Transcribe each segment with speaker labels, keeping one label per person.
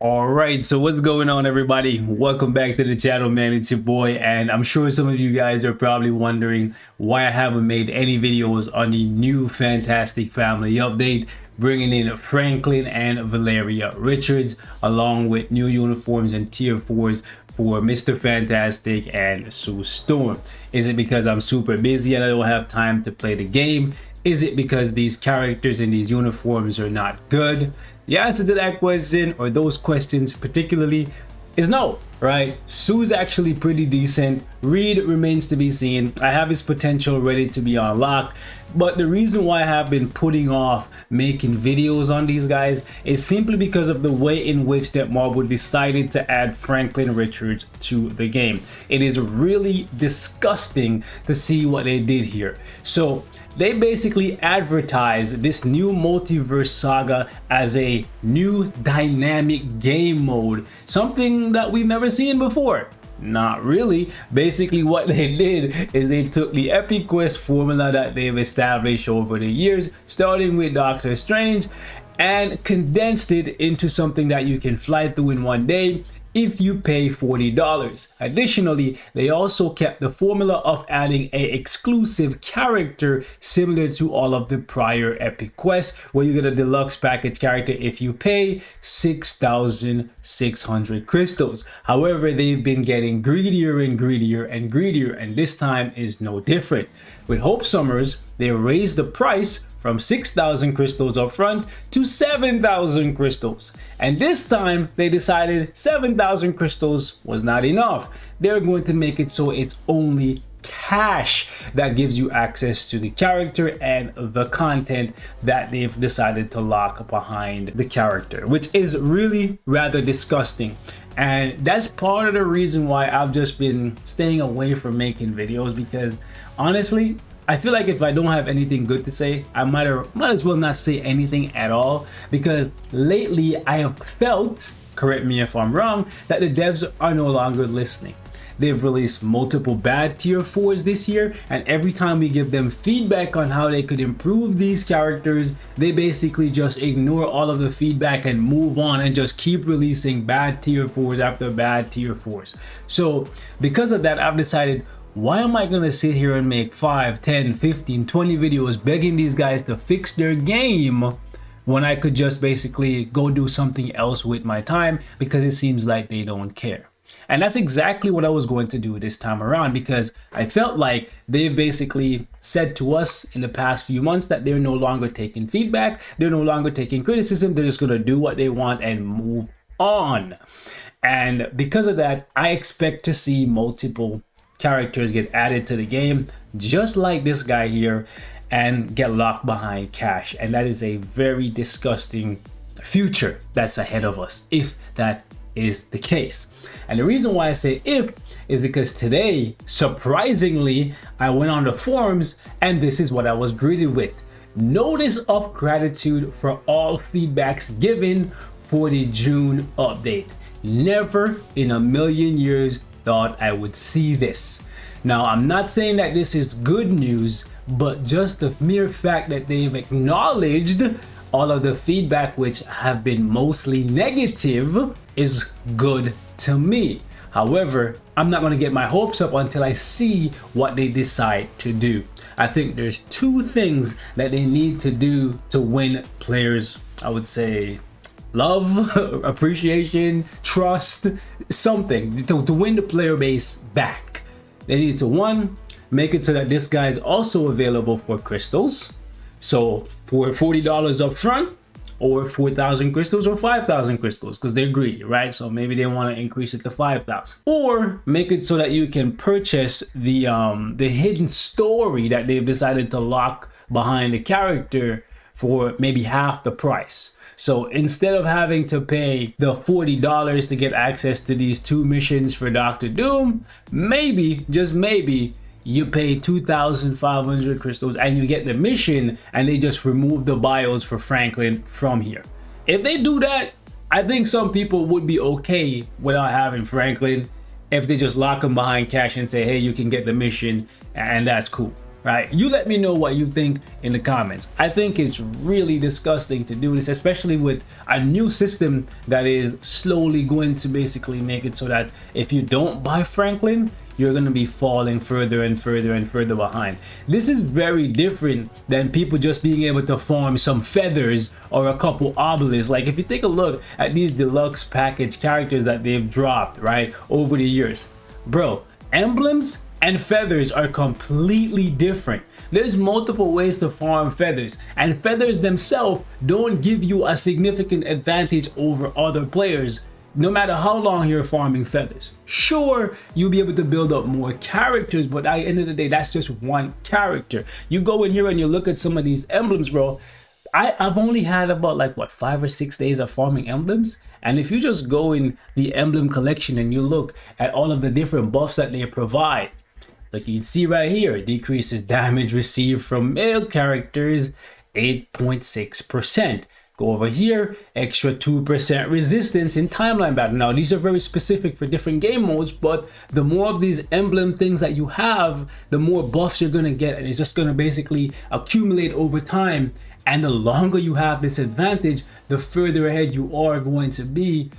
Speaker 1: Alright, so what's going on, everybody? Welcome back to the channel, man. It's your boy, and I'm sure some of you guys are probably wondering why I haven't made any videos on the new Fantastic Family update, bringing in Franklin and Valeria Richards, along with new uniforms and tier 4s for Mr. Fantastic and Sue Storm. Is it because I'm super busy and I don't have time to play the game? Is it because these characters in these uniforms are not good? The answer to that question, or those questions particularly, is no, right? Sue's actually pretty decent. Reed remains to be seen. I have his potential ready to be unlocked, but the reason why I have been putting off making videos on these guys is simply because of the way in which that Marvel decided to add Franklin Richards to the game. It is really disgusting to see what they did here. So they basically advertised this new multiverse saga as a new dynamic game mode, something that we've never seen before. Not really. Basically what they did is they took the Epic Quest formula that they've established over the years, starting with Doctor Strange, and condensed it into something that you can fly through in one day if you pay $40. Additionally, they also kept the formula of adding an exclusive character similar to all of the prior Epic Quests, where you get a deluxe package character if you pay 6,600 crystals. However, they've been getting greedier and greedier and greedier, and this time is no different. With Hope Summers, they raised the price from 6,000 crystals up front to 7,000 crystals. And this time they decided 7,000 crystals was not enough. They're going to make it so it's only cash that gives you access to the character and the content that they've decided to lock behind the character, which is really rather disgusting. And that's part of the reason why I've just been staying away from making videos, because honestly, I feel like if I don't have anything good to say, I might as well not say anything at all, because lately I have felt, correct me if I'm wrong, that the devs are no longer listening. They've released multiple bad tier 4s this year, and every time we give them feedback on how they could improve these characters, they basically just ignore all of the feedback and move on and just keep releasing bad tier 4s after bad tier 4s. So because of that, I've decided, why am I gonna sit here and make 5, 10, 15, 20 videos begging these guys to fix their game when I could just basically go do something else with my time, because it seems like they don't care. And that's exactly what I was going to do this time around, because I felt like they basically said to us in the past few months that they're no longer taking feedback, they're no longer taking criticism, they're just gonna do what they want and move on. And because of that, I expect to see multiple characters get added to the game just like this guy here and get locked behind cash, and that is a very disgusting future that's ahead of us if that is the case. And the reason why I say if is because today, surprisingly, I went on the forums and this is what I was greeted with: notice of gratitude for all feedbacks given for the June update. Never in a million years thought I would see this. Now, I'm not saying that this is good news, but just the mere fact that they've acknowledged all of the feedback, which have been mostly negative, is good to me. However, I'm not going to get my hopes up until I see what they decide to do. I think there's two things that they need to do to win players, I would say, love, appreciation, trust, something to win the player base back. They need to, one, make it so that this guy is also available for crystals. So for $40 up front, or 4,000 crystals or 5,000 crystals, because they're greedy, right? So maybe they want to increase it to 5,000. Or make it so that you can purchase the hidden story that they've decided to lock behind the character for maybe half the price. So instead of having to pay the $40 to get access to these 2 missions for Doctor Doom, maybe, just maybe, you pay 2,500 crystals and you get the mission, and they just remove the bios for Franklin from here. If they do that, I think some people would be okay without having Franklin if they just lock him behind cash and say, hey, you can get the mission, and that's cool. right? You let me know what you think in the comments. I think it's really disgusting to do this, especially with a new system that is slowly going to basically make it so that if you don't buy Franklin, you're going to be falling further and further and further behind. This is very different than people just being able to farm some feathers or a couple obelisks. Like if you take a look at these deluxe package characters that they've dropped, right, over the years, bro, emblems and feathers are completely different. There's multiple ways to farm feathers, and feathers themselves don't give you a significant advantage over other players no matter how long you're farming feathers. Sure, you'll be able to build up more characters, but at the end of the day, that's just one character. You go in here and you look at some of these emblems, bro. I've only had about like what, 5 or 6 days of farming emblems, and if you just go in the emblem collection and you look at all of the different buffs that they provide, like you can see right here, decreases damage received from male characters 8.6%. Go over here, extra 2% resistance in timeline battle. Now, these are very specific for different game modes, but the more of these emblem things that you have, the more buffs you're gonna get, and it's just gonna basically accumulate over time. And the longer you have this advantage, the further ahead you are going to be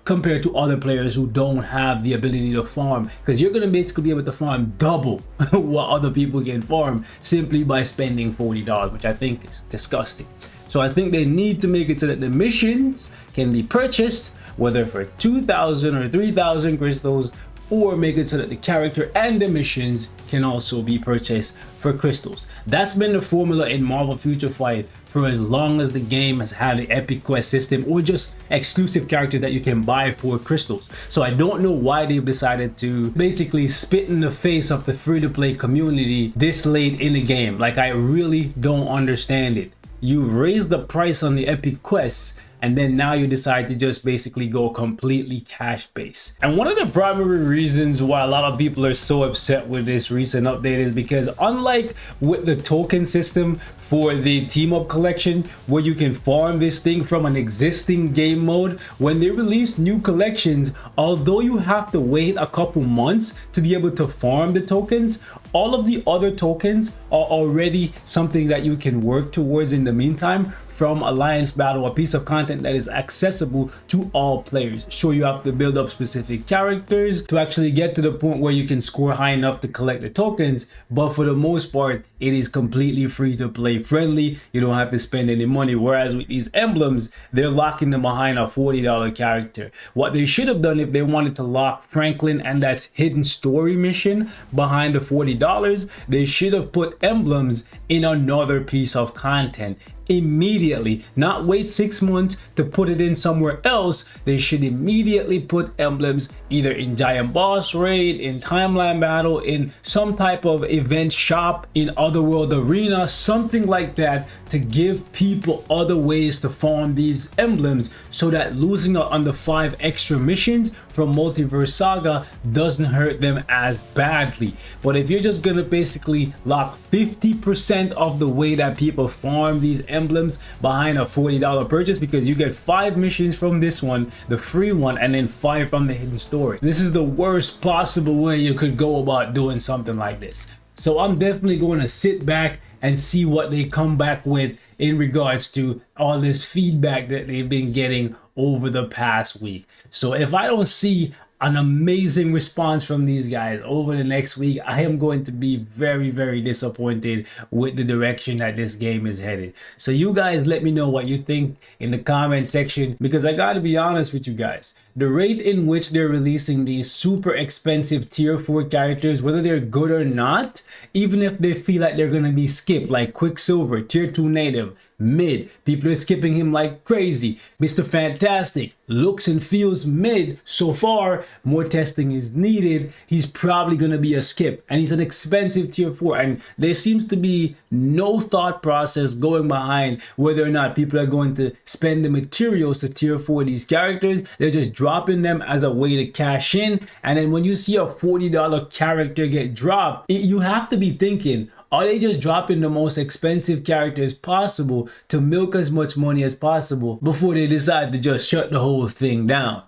Speaker 1: compared to other players who don't have the ability to farm, because you're going to basically be able to farm double what other people can farm simply by spending $40, which I think is disgusting. So I think they need to make it so that the missions can be purchased, whether for 2,000 or 3,000 crystals, or make it so that the character and the missions can also be purchased for crystals. That's been the formula in Marvel Future Fight for as long as the game has had an Epic Quest system, or just exclusive characters that you can buy for crystals. So I don't know why they've decided to basically spit in the face of the free-to-play community this late in the game. Like, I really don't understand it. You raise the price on the Epic Quests, and then now you decide to just basically go completely cash based. And one of the primary reasons why a lot of people are so upset with this recent update is because, unlike with the token system for the team up collection, where you can farm this thing from an existing game mode, when they release new collections, although you have to wait a couple months to be able to farm the tokens, all of the other tokens are already something that you can work towards in the meantime from Alliance Battle, a piece of content that is accessible to all players. Sure, you have to build up specific characters to actually get to the point where you can score high enough to collect the tokens, but for the most part, it is completely free to play friendly. You don't have to spend any money, whereas with these emblems, they're locking them behind a $40 character. What they should have done if they wanted to lock Franklin and that hidden story mission behind the $40, they should have put emblems in another piece of content immediately, not wait 6 months to put it in somewhere else. They should immediately put emblems either in Giant Boss Raid, in Timeline Battle, in some type of event shop, in Otherworld Arena, something like that, to give people other ways to farm these emblems, so that losing out on the 5 extra missions from Multiverse Saga doesn't hurt them as badly. But if you're just gonna basically lock 50% of the way that people farm these emblems behind a $40 purchase, because you get 5 missions from this one, the free one, and then 5 from the hidden story. This is the worst possible way you could go about doing something like this. So I'm definitely going to sit back and see what they come back with in regards to all this feedback that they've been getting over the past week. So if I don't see an amazing response from these guys over the next week, I am going to be very, very disappointed with the direction that this game is headed. So you guys let me know what you think in the comment section, because I gotta be honest with you guys. The rate in which they're releasing these super expensive tier 4 characters, whether they're good or not, even if they feel like they're gonna be skipped, like Quicksilver, tier 2 native, mid, people are skipping him like crazy. Mr. Fantastic looks and feels mid so far, more testing is needed. He's probably gonna be a skip, and he's an expensive tier 4, and there seems to be no thought process going behind whether or not people are going to spend the materials to tier 4 these characters. They're just dropping them as a way to cash in, and then when you see a $40 character get dropped, you have to be thinking, are they just dropping the most expensive characters possible to milk as much money as possible before they decide to just shut the whole thing down?